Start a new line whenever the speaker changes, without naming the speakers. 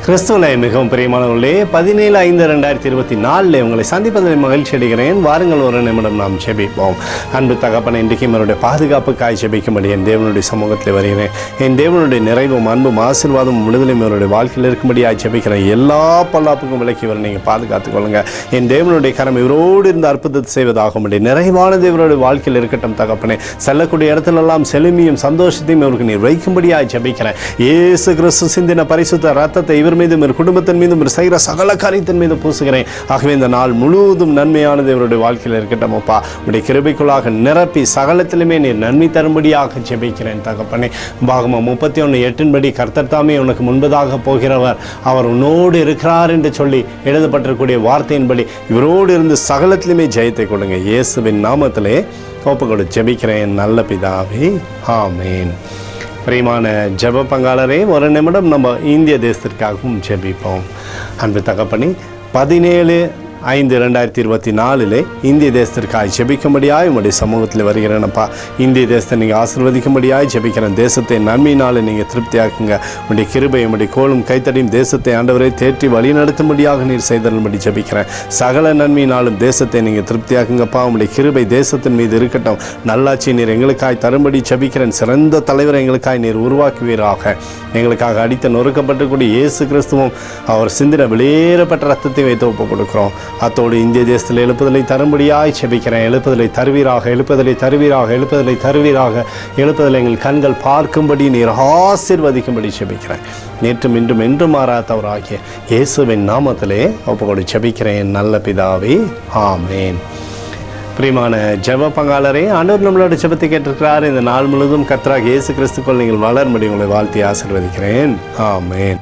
கிறிஸ்துவிலே மிகவும் பிரியமானவர்களே, 17/5/2024 உங்களை சந்திப்பதில் மகிழ்ச்சி அடைகிறேன். வாருங்கள், ஒரு நிமிடம் நாம் ஜெபிப்போம். அன்பு தகப்பனை, இன்றைக்கும் என்னுடைய பாதுகாப்புக்காய் ஜெபிக்கும்படி என் தேவனுடைய சமூகத்தில் வருகிறேன். என் தேவனுடைய நிறைவும் அன்பும் ஆசீர்வாதமும் விடுதலையும் என்னுடைய வாழ்க்கையில் இருக்கும்படியாக ஜெபிக்கிறேன். எல்லா பொல்லாப்புக்கும் விலக்கி வர நீங்கள் பாதுகாத்துக் கொள்ளுங்க. என் தேவனுடைய கரம் இவரோடு இருந்து அற்புதத்தை செய்வதாகும்படி நிறைவான தேவனுடைய வாழ்க்கையில் இருக்கட்டும் தகப்பனே. செல்லக்கூடிய இடத்துலெல்லாம் செழுமையும் சந்தோஷத்தையும் இவருக்கு நீர் வைக்கும்படியாக ஜெபிக்கிறேன். இயேசு கிறிஸ்து சிந்தின பரிசுத்த ரத்தத்தை இவர் மீதும் குடும்பத்தின் மீதும் செய்கிற சகல காரியத்தின் மீது பூசுகிறேன். ஆகவே இந்த நாள் முழுவதும் நன்மையானது இவருடைய வாழ்க்கையில் இருக்கட்டும் அப்பா. உடைய கிருபைக்குள்ளாக நிரப்பி சகலத்திலுமே நீர் நன்மை தரும்படியாக ஜெபிக்கிறேன் தகப்பனே. பாகமம் 31:8 கர்த்தர் தாமே உனக்கு முன்பதாக போகிறவர், அவர் உன்னோடு இருக்கிறார் என்று சொல்லி எழுதப்பட்டிருக்கூடிய வார்த்தையின்படி இவரோடு இருந்து சகலத்திலுமே ஜெயத்தை கொடுங்க. இயேசுவின் நாமத்திலே ஒப்புக்கொடு ஜெபிக்கிறேன் நல்ல பிதாவே, ஆமேன். பிரியமான ஜெப பங்காளரே, ஒரு நிமிடம் நம்ம இந்திய தேசத்திற்காகவும் ஜெபிப்போம். அன்பு தகப்பனே, 17/5/2024 இந்திய தேசத்திற்காக ஜெபிக்கும்படியாய் உங்களுடைய சமூகத்தில் வருகிறேனப்பா. இந்திய தேசத்தை நீங்கள் ஆசீர்வதிக்கும்படியாய் ஜெபிக்கிறேன். தேசத்தை நன்மையினால் நீங்கள் திருப்தியாக்குங்க. உங்களுடைய கிருபை உங்களுடைய கோலும் கைத்தடியும் தேசத்தை ஆண்டவரை தேற்றி வழி நடத்தும்படியாக நீர் செய்தரும்படி ஜெபிக்கிறேன். சகல நன்மையினாலும் தேசத்தை நீங்கள் திருப்தியாக்குங்கப்பா. உங்களுடைய கிருபை தேசத்தின் மீது இருக்கட்டும். நல்லாட்சி நீர் எங்களுக்காய் தரும்படி ஜெபிக்கிறேன். சிறந்த தலைவரை எங்களுக்காய் நீர் உருவாக்குவீராக. எங்களுக்காக அடித்து நொறுக்கப்பட்டிருக்கூடிய இயேசு கிறிஸ்துவும் அவர் சிந்தின வெளியேறப்பட்ட ரத்தத்தை வைத்து ஒப்புக் கொடுக்கிறோம். அத்தோடு இந்திய தேசத்தில் எழுப்புதலை தரும்படியாய் ஜெபிக்கிறேன். எழுப்புதலை தருவீராக, எழுப்புதலை தருவீராக, எழுப்புதலை தருவீராக. எழுப்புதலை எங்கள் கண்கள் பார்க்கும்படி நீர் ஆசீர்வதிக்கும்படி ஜெபிக்கிறேன். நேற்றும் இன்றும் என்றும் மாறாதவராகிய இயேசுவின் நாமத்திலே ஒப்புக்கொடு ஜெபிக்கிறேன் நல்ல பிதாவே, ஆமேன். பிரியமான ஜெப பங்காளரே, ஆண்டவர் நம்மளோட ஜெபத்தை கேட்டிருக்கிறார். இந்த நாள் முழுவதும் கர்த்தராகிய இயேசு கிறிஸ்துக்குள் நீங்கள் வளரும்படி உங்களை வாழ்த்தி ஆசீர்வதிக்கிறேன், ஆமேன்.